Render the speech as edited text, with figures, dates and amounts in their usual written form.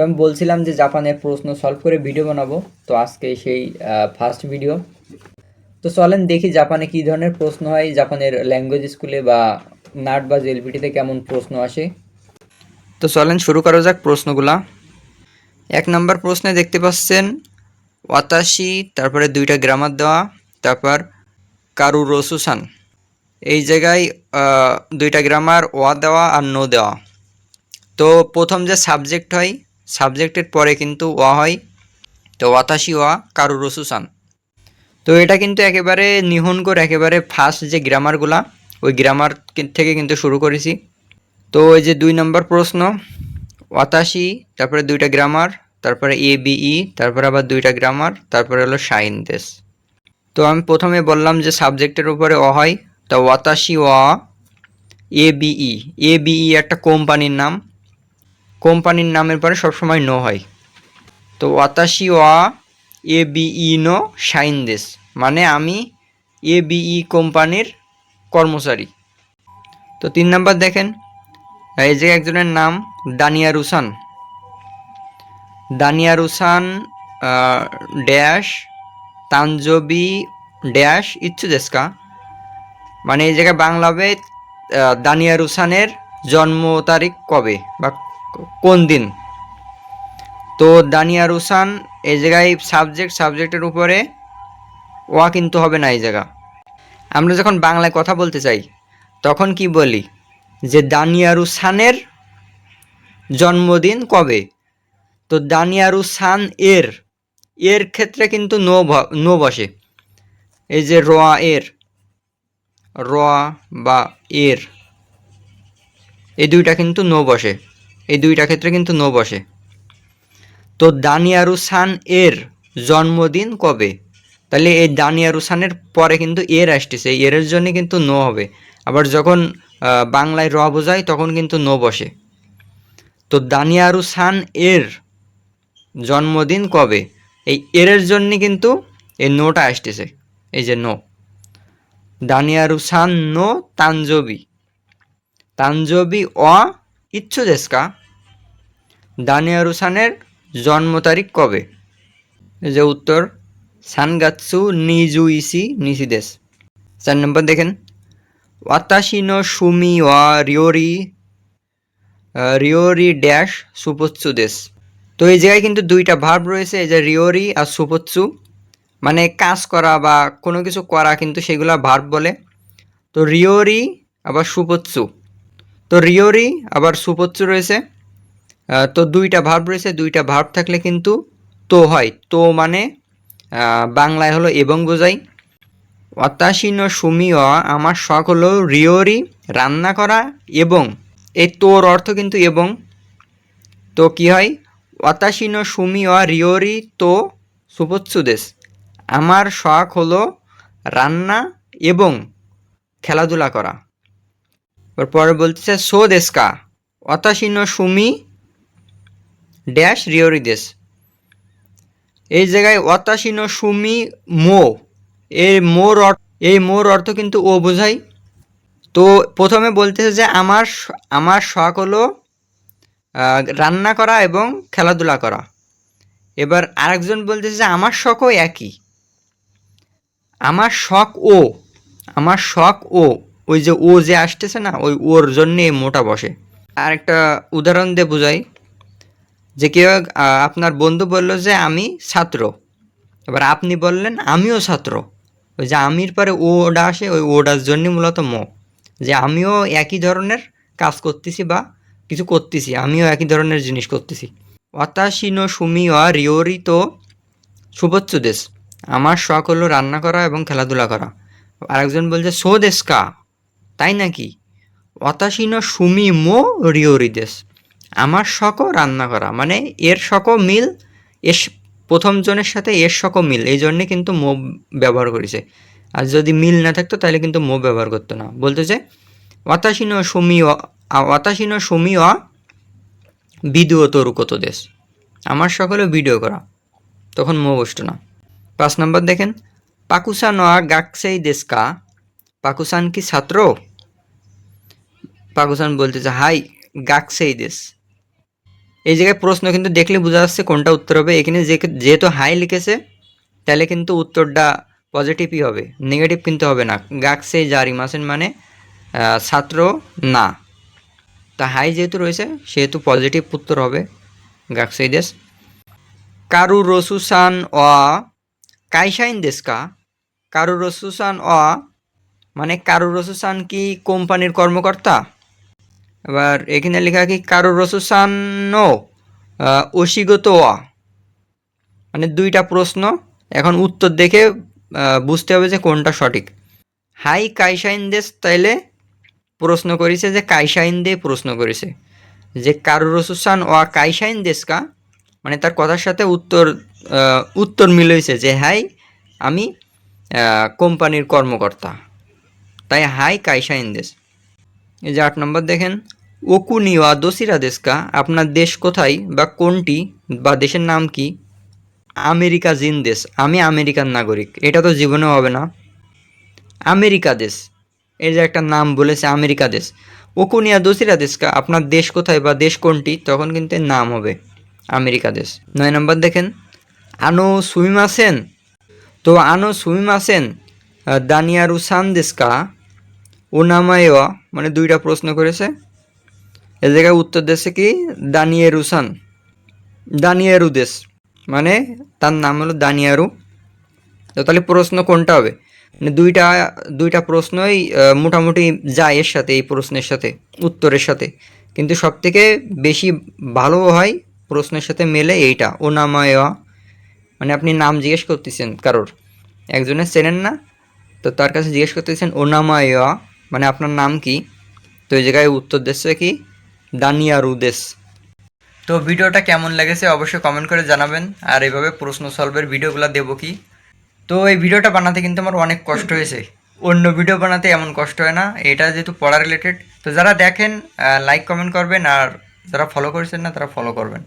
আমি বলছিলাম যে জাপানের প্রশ্ন সলভ করে ভিডিও বানাবো, তো আজকে সেই ফার্স্ট ভিডিও। তো চলেন দেখি জাপানে কী ধরনের প্রশ্ন হয়, জাপানের ল্যাঙ্গুয়েজ স্কুলে বা নাট বা জেলপিটিতে কেমন প্রশ্ন আসে। তো চলেন শুরু করা যাক প্রশ্নগুলা। 1 নম্বর প্রশ্নে দেখতে পাচ্ছেন ওয়াতাশি, তারপরে 2টা গ্রামার দেওয়া, তারপর কারুরোসুসান। এই জায়গায় 2টা গ্রামার ওয়া দেওয়া আর নো দেওয়া। তো প্রথম যে সাবজেক্ট হয়, সাবজেক্টের পরে কিন্তু ওয়া হয়, তো ওয়াতাশি ওয়া কারুরোসুসান। তো এটা কিন্তু একেবারে নিহনগোর একেবারে ফার্স্ট যে গ্রামারগুলা, ওই গ্রামার থেকে কিন্তু শুরু করেছি। তো এই যে 2 নম্বর প্রশ্ন, ওয়াতাশি, তারপরে 2টা গ্রামার, তারপরে এবিই, তারপরে আবার 2টা গ্রামার, তারপরে হলো শাইন দেশ। তো আমি প্রথমে বললাম যে সাবজেক্টের উপরে অ হয়, তো ওয়াতাশি ওয়া এবিই। এবিই একটা কোম্পানির নাম, কোম্পানির নামের পরে সবসময় নো হয়। তো ওয়াতাশি ওয়া এবিই নো শাইন দেশ, মানে আমি এবিই কোম্পানির কর্মচারী। তো 3 নাম্বার দেখেন, এই যে একজনের নাম দানিয়ারুসান। দানিয়ারুসান ড্যাশ তানজবি ড্যাশ ইচ্ছু দেশকা, মানে এই জায়গায় বাংলা হবে দানিয়ারুসানের জন্ম তারিখ কবে বা কোন দিন। তো দানিয়ারুসান এই জায়গায় সাবজেক্টের উপরে ওয়া কিন্তু হবে না এই জায়গা। আমরা যখন বাংলায় কথা বলতে চাই তখন কি বলি যে দানিয়ারুসানের জন্মদিন কবে। তো দানিয়ারুসান এর ক্ষেত্রে কিন্তু নো বসে। এই যে রোয়া এর, রোয়া বা এর, এই দুইটা কিন্তু নো বসে, এই দুইটা ক্ষেত্রে কিন্তু নো বসে। তো দানিয়ারুসান এর জন্মদিন কবে, তাহলে এই দানিয়ারুসানের পরে কিন্তু এর আসতেছে, এর জন্য কিন্তু নো হবে। আবার যখন বাংলায় র বোঝায় তখন কিন্তু নো বসে। তো দানিয়ারুসান এর জন্মদিন কবে, এই এর জন্য কিন্তু এই নোটা আসতেছে, এই যে নো। দানিয়ারুসান নো তানজবি, তানজবি অ ইচ্ছু দেশকা, দানিয়ারুসানের জন্ম তারিখ কবে। এই যে উত্তর সানগাৎসু নিজুইসি নিশিদেশ। 4 নম্বর দেখেন, ওয়াতাশি নো সুমি ওয়া রিওরি রিওরি ড্যাশ সুপৎসু দেশ। তো এই জায়গায় কিন্তু 2টা ভার্ব রয়েছে, এই যে রিওরি আর সুপৎসু, মানে কাজ করা বা কোনো কিছু করা, কিন্তু সেগুলা ভার্ব বলে। তো রিওরি আবার সুপৎসু, তো রিওরি আবার সুপৎসু রয়েছে। তো 2টা ভার্ব রয়েছে, 2টা ভার্ব থাকলে কিন্তু তো হয়। তো মানে বাংলায় হলো এবং বোঝাই। ওয়াতাশি নো সুমি ওয়া আমার শখ হলো রিওরি রান্না করা এবং, এই তোর অর্থ কিন্তু এবং। তো কি হয়, ওয়াতাশি নো সুমি ওয়া রিওরি তো সুপৎসু দেশ, আমার শখ হলো রান্না এবং খেলাধুলা করা। পরে বলতেছে সো দেশকা ওয়াতাশি নো সুমি ড্যাশ রিওরি দেশ। এই জায়গায় ওয়াতাশি নো সুমি মো, এই মোর অর্থ কিন্তু ও বোঝাই। তো প্রথমে বলতেছে যে আমার শখ হলো রান্না করা এবং খেলাধুলা করা। এবার আরেকজন বলতেছে যে আমার শখও একই, আমার শখ ও, আমার শখ ও, ওই যে ও যে আসতেছে না, ওই ওর জন্যে মোটা বসে। আর একটা উদাহরণ দিয়ে বোঝাই, যে কেউ আপনার বন্ধু বলল যে আমি ছাত্র, এবার আপনি বললেন আমিও ছাত্র, ওই যে আমির পরে ওটা আসে, ওই ওটার জন্য মূলত যে আমিও একই ধরনের কাজ করতেছি বা কিছু করতেছি, আমিও একই ধরনের জিনিস করতেছি। ওয়াতাশি নো সুমি ওয়া রিওরি তো সুপৎসু দেশ, আমার শখ হলো রান্না করা এবং খেলাধুলা করা। আরেকজন বলছে সো দেশ কা, তাই নাকি। ওয়াতাশি নো সুমি মো রিওরি দেশ, আমার শখও রান্না করা, মানে এর শখও মিল, এর প্রথম জনের সাথে এর শখও মিল, এই জন্যে কিন্তু মো ব্যবহার করেছে। আর যদি মিল না থাকতো তাহলে কিন্তু মো ব্যবহার করতো না। বলতেছে ওয়াতাশি নো সুমি ওয়া ভিডিও তরুকত দেশ, আমার সকলে ভিডিও করা, তখন মো বসতো না। 5 নম্বর দেখেন, পাকুসান ওয়া গাকসেই দেশকা, পাকুসান কি ছাত্র। পাকুসান বলতেছে হাই গাকসেই দেশ, এই জায়গায় প্রশ্ন কিন্তু দেখলে বোঝা যাচ্ছে কোনটা উত্তর হবে। এখানে যেহেতু হাই লিখেছে তাহলে কিন্তু উত্তরটা পজিটিভই হবে, নেগেটিভ কিন্তু হবে না। গাকসে জারি মাসেন মানে ছাত্র না, তা হাই যেহেতু রয়েছে সেহেতু পজিটিভ উত্তর হবে গাকসেই দেশ। কারু রসুসান অ কাইসাইন দেশকা, কারু রসুসান অ মানে কারু রসুসান কি কোম্পানির কর্মকর্তা? এবার এখানে লেখা কি কারু রসুসান নো ওশিগত অ, মানে দুইটা প্রশ্ন, এখন উত্তর দেখে বুঝতে হবে যে কোনটা সঠিক। হাই কাইসাইন দেশ তাইলে প্রশ্ন করেছে যে কাইসাইন দিয়ে প্রশ্ন করেছে, যে কারু রসুসান ও কাইসাইন দেশকা মানে তার কথার সাথে উত্তর মিলেছে যে হাই আমি কোম্পানির কর্মকর্তা, তাই হাই কাইসাইন দেশ। এই যে 8 নম্বর দেখেন, ওকুনি ওয়া দোসিরা দেশকা আপনার দেশ কোথায় বা কোনটি বা দেশের নাম কি? আমেরিকা জিন দেশ, আমি আমেরিকান নাগরিক, এটা তো জীবনেও হবে না। আমেরিকা দেশ, এই যে একটা নাম বলেছে আমেরিকা দেশ। ওকুনিয়া দোসিরা দেশকা আপনার দেশ কোথায় বা দেশ কোনটি, তখন কিন্তু এর নাম হবে আমেরিকা দেশ। 9 নম্বর দেখেন, আনো সুমিমাসেন, তো আনো সুমিমাসেন দানিয়ারু সান দেশকা ও নামায়ওয়া মানে দুইটা প্রশ্ন করেছে, এ জায়গায় উত্তর দেশে কি দানিয়েরু সান, দানিয়েরু দেশ মানে তার নাম হলো দানিয়ারু। তো তাহলে প্রশ্ন কোনটা হবে? মানে দুইটা প্রশ্নই মোটামুটি যায় এর সাথে, এই প্রশ্নের সাথে উত্তরের সাথে, কিন্তু সবথেকে বেশি ভালো হয় প্রশ্নের সাথে মেলে এইটা ওনামায়া, মানে আপনি নাম জিজ্ঞেস করতেছেন কারোর, একজনের চেনেন না, তো তার কাছে জিজ্ঞেস করতেছেন ওনামায়া মানে আপনার নাম কি, তো এই জায়গায় উত্তর দিচ্ছে কি দানিয়ারু দেশ। তো ভিডিওটা কেমন লেগেছে অবশ্যই কমেন্ট করে জানাবেন, আর এইভাবে প্রশ্ন সলভের ভিডিওগুলো দেবো কি। তো এই ভিডিওটা বানাতে কিন্তু আমার অনেক কষ্ট হয়েছে, অন্য ভিডিও বানাতে এমন কষ্ট হয় না, এটা যেহেতু পড়া রিলেটেড। তো যারা দেখেন লাইক কমেন্ট করবেন, আর যারা ফলো করেছেন না তারা ফলো করবেন।